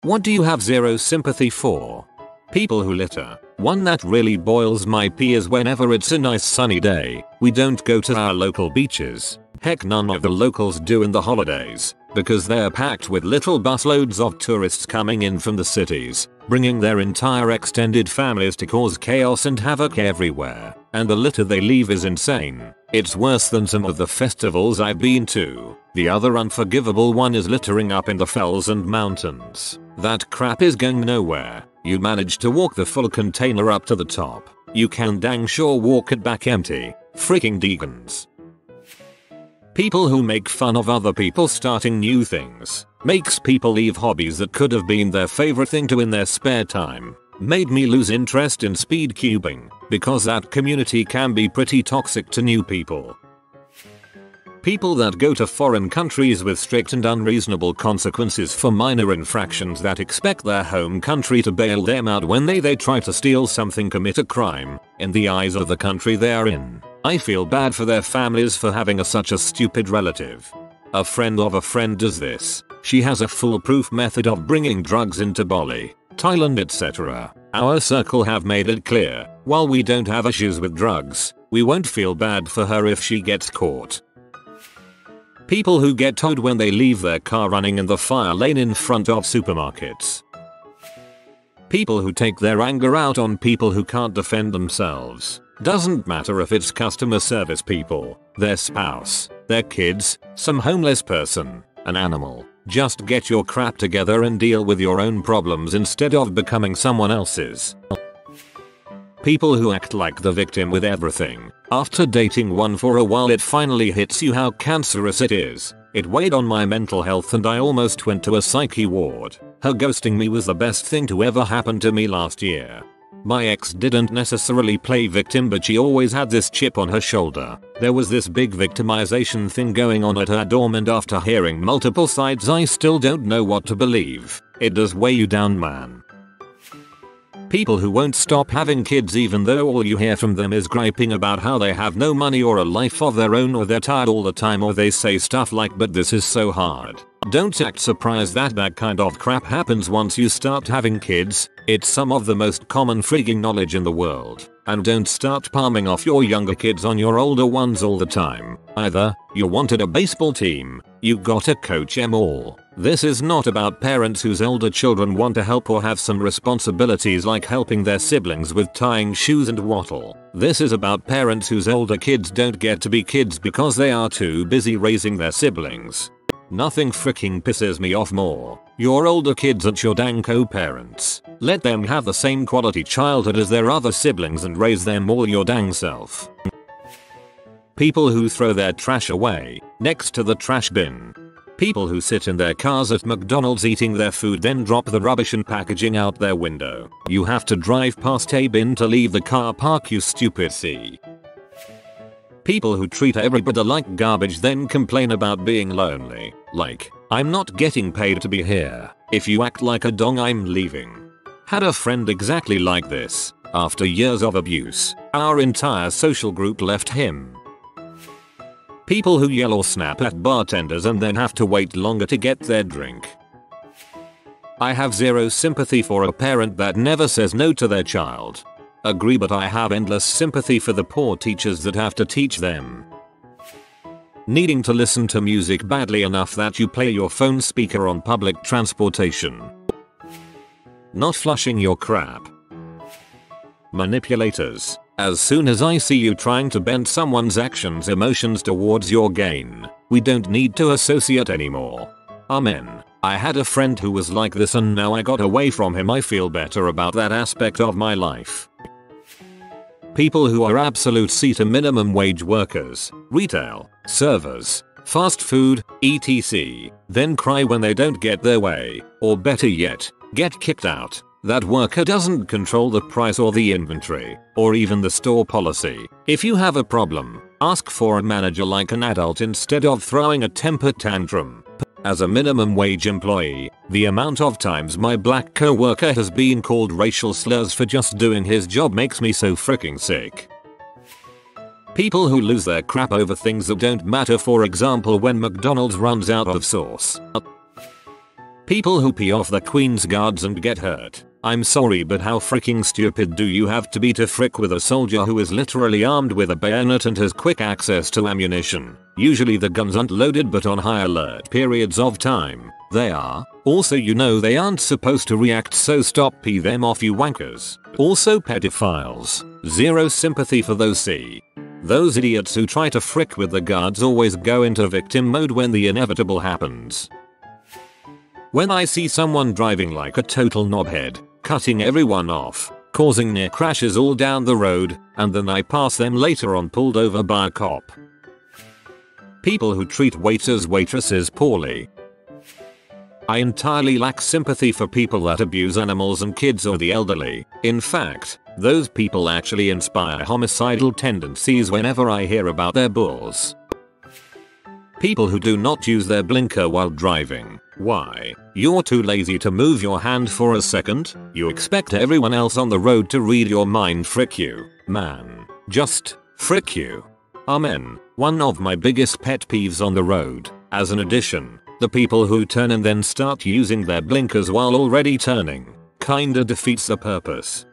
What do you have zero sympathy for? People who litter. One that really boils my pee is whenever it's a nice sunny day, we don't go to our local beaches. Heck, none of the locals do in the holidays, because they're packed with little busloads of tourists coming in from the cities, bringing their entire extended families to cause chaos and havoc everywhere, and the litter they leave is insane. It's worse than some of the festivals I've been to. The other unforgivable one is littering up in the fells and mountains. That crap is going nowhere. You manage to walk the full container up to the top. You can dang sure walk it back empty. Freaking Deegans. People who make fun of other people starting new things. Makes people leave hobbies that could have been their favorite thing to in their spare time. Made me lose interest in speed cubing, because that community can be pretty toxic to new people. People that go to foreign countries with strict and unreasonable consequences for minor infractions that expect their home country to bail them out when they try to steal something, commit a crime, in the eyes of the country they are in. I feel bad for their families for having such a stupid relative. A friend of a friend does this. She has a foolproof method of bringing drugs into Bali, Thailand, etc. Our circle have made it clear, while we don't have issues with drugs, we won't feel bad for her if she gets caught. People who get towed when they leave their car running in the fire lane in front of supermarkets. People who take their anger out on people who can't defend themselves. Doesn't matter if it's customer service people, their spouse, their kids, some homeless person, an animal. Just get your crap together and deal with your own problems instead of becoming someone else's. People who act like the victim with everything. After dating one for a while, it finally hits you how cancerous it is. It weighed on my mental health and I almost went to a psyche ward. Her ghosting me was the best thing to ever happen to me last year. My ex didn't necessarily play victim, but she always had this chip on her shoulder. There was this big victimization thing going on at her dorm, and after hearing multiple sides I still don't know what to believe. It does weigh you down, man. People who won't stop having kids even though all you hear from them is griping about how they have no money or a life of their own, or they're tired all the time, or they say stuff like, but this is so hard. Don't act surprised that kind of crap happens once you start having kids. It's some of the most common freaking knowledge in the world. And don't start palming off your younger kids on your older ones all the time. Either you wanted a baseball team, you gotta coach them all. This is not about parents whose older children want to help or have some responsibilities like helping their siblings with tying shoes and wattle. This is about parents whose older kids don't get to be kids because they are too busy raising their siblings. Nothing freaking pisses me off more. Your older kids aren't your dang co-parents. Let them have the same quality childhood as their other siblings and raise them all your dang self. People who throw their trash away next to the trash bin. People who sit in their cars at McDonald's eating their food then drop the rubbish and packaging out their window. You have to drive past a bin to leave the car park, you stupid C. People who treat everybody like garbage then complain about being lonely. Like, I'm not getting paid to be here. If you act like a dong, I'm leaving. Had a friend exactly like this. After years of abuse, our entire social group left him. People who yell or snap at bartenders and then have to wait longer to get their drink. I have zero sympathy for a parent that never says no to their child. Agree, but I have endless sympathy for the poor teachers that have to teach them. Needing to listen to music badly enough that you play your phone speaker on public transportation. Not flushing your crap. Manipulators. As soon as I see you trying to bend someone's actions, emotions towards your gain, we don't need to associate anymore. Amen. I had a friend who was like this and now I got away from him. I feel better about that aspect of my life. People who are absolute C to minimum wage workers, retail, servers, fast food, etc. Then cry when they don't get their way, or better yet, get kicked out. That worker doesn't control the price or the inventory, or even the store policy. If you have a problem, ask for a manager like an adult instead of throwing a temper tantrum. As a minimum wage employee, the amount of times my black coworker has been called racial slurs for just doing his job makes me so freaking sick. People who lose their crap over things that don't matter, for example when McDonald's runs out of sauce. People who pee off the Queen's guards and get hurt. I'm sorry, but how freaking stupid do you have to be to frick with a soldier who is literally armed with a bayonet and has quick access to ammunition? Usually the guns aren't loaded, but on high alert periods of time, they are. Also, you know they aren't supposed to react, so stop pee them off, you wankers. Also, pedophiles. Zero sympathy for those. See, those idiots who try to frick with the guards always go into victim mode when the inevitable happens. When I see someone driving like a total knobhead, cutting everyone off, causing near crashes all down the road, and then I pass them later on pulled over by a cop. People who treat waitresses poorly. I entirely lack sympathy for people that abuse animals and kids or the elderly. In fact, those people actually inspire homicidal tendencies whenever I hear about their bulls. People who do not use their blinker while driving. Why? You're too lazy to move your hand for a second? You expect everyone else on the road to read your mind? Frick you, man. Just frick you. Amen. One of my biggest pet peeves on the road. As an addition, the people who turn and then start using their blinkers while already turning. Kinda defeats the purpose.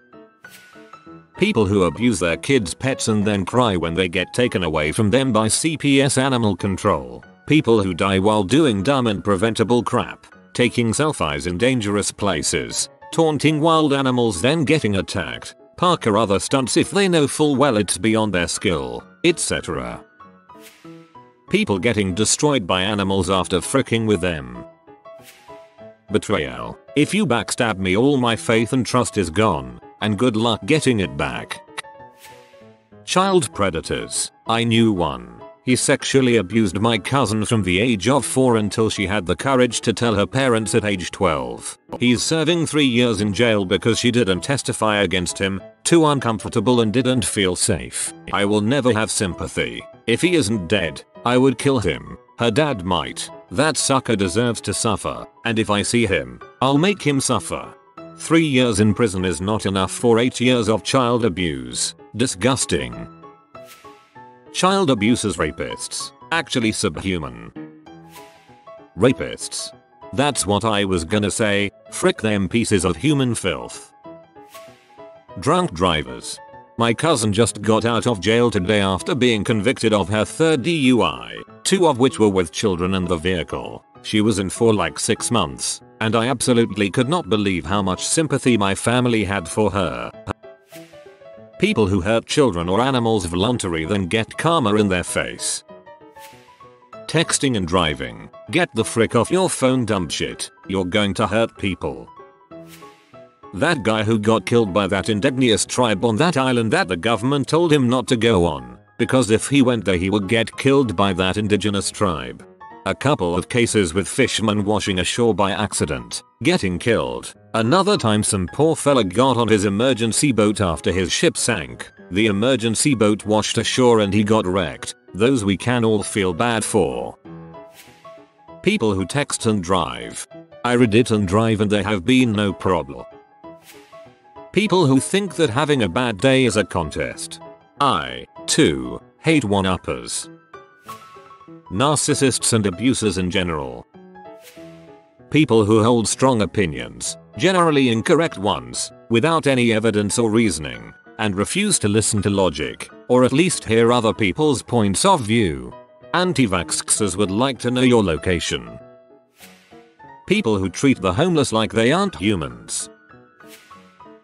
People who abuse their kids' pets and then cry when they get taken away from them by CPS animal control. People who die while doing dumb and preventable crap. Taking selfies in dangerous places. Taunting wild animals then getting attacked. Park or other stunts if they know full well it's beyond their skill, etc. People getting destroyed by animals after fricking with them. Betrayal. If you backstab me, all my faith and trust is gone, and good luck getting it back. Child predators. I knew one. He sexually abused my cousin from the age of 4 until she had the courage to tell her parents at age 12. He's serving 3 years in jail because she didn't testify against him, too uncomfortable and didn't feel safe. I will never have sympathy. If he isn't dead, I would kill him. Her dad might. That sucker deserves to suffer, and if I see him, I'll make him suffer. 3 years in prison is not enough for 8 years of child abuse. Disgusting. Child abusers, rapists. Actually subhuman. Rapists. That's what I was gonna say. Frick them pieces of human filth. Drunk drivers. My cousin just got out of jail today after being convicted of her 3rd DUI, 2 of which were with children in the vehicle. She was in for like 6 months, and I absolutely could not believe how much sympathy my family had for her. People who hurt children or animals voluntarily then get karma in their face. Texting and driving. Get the frick off your phone, dumb shit. You're going to hurt people. That guy who got killed by that indigenous tribe on that island that the government told him not to go on, because if he went there he would get killed by that indigenous tribe. A couple of cases with fishermen washing ashore by accident, getting killed. Another time some poor fella got on his emergency boat after his ship sank. The emergency boat washed ashore and he got wrecked. Those we can all feel bad for. People who text and drive. I read it and drive and there have been no problem. People who think that having a bad day is a contest. I, too, hate one-uppers. Narcissists and abusers in general. People who hold strong opinions, generally incorrect ones, without any evidence or reasoning, and refuse to listen to logic, or at least hear other people's points of view. Anti-vaxxers would like to know your location. People who treat the homeless like they aren't humans.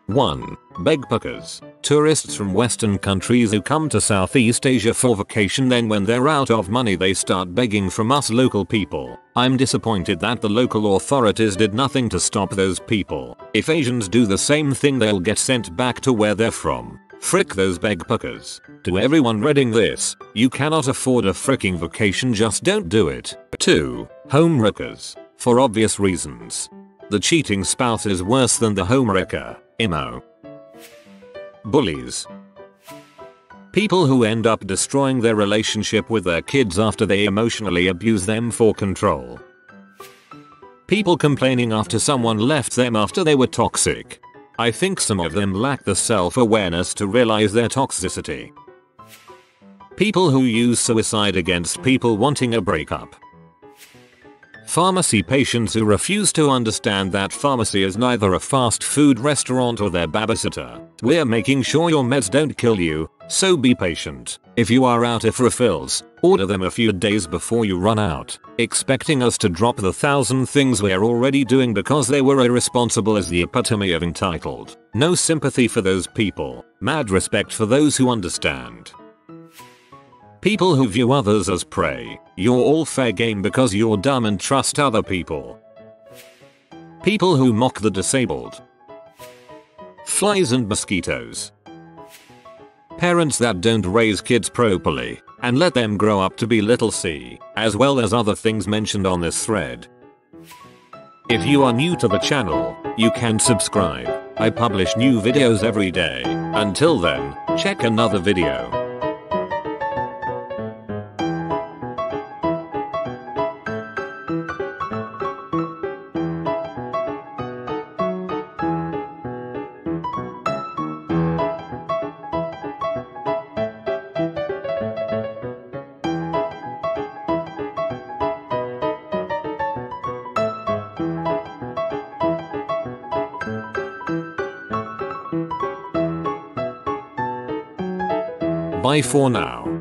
1. Begpackers. Tourists from Western countries who come to Southeast Asia for vacation, then when they're out of money they start begging from us local people. I'm disappointed that the local authorities did nothing to stop those people. If Asians do the same thing they'll get sent back to where they're from. Frick those begpackers. To everyone reading this, you cannot afford a fricking vacation, just don't do it. 2. Homewreckers. For obvious reasons. The cheating spouse is worse than the homewrecker. Imo. Bullies. People who end up destroying their relationship with their kids after they emotionally abuse them for control. People complaining after someone left them after they were toxic. I think some of them lack the self-awareness to realize their toxicity. People who use suicide against people wanting a breakup. Pharmacy patients who refuse to understand that pharmacy is neither a fast food restaurant or their babysitter. We're making sure your meds don't kill you, so be patient. If you are out of refills, order them a few days before you run out. Expecting us to drop the 1,000 things we're already doing because they were irresponsible is the epitome of entitled. No sympathy for those people. Mad respect for those who understand. People who view others as prey. You're all fair game because you're dumb and trust other people. People who mock the disabled. Flies and mosquitoes. Parents that don't raise kids properly and let them grow up to be little c, as well as other things mentioned on this thread. If you are new to the channel, you can subscribe. I publish new videos every day. Until then, check another video. Bye for now.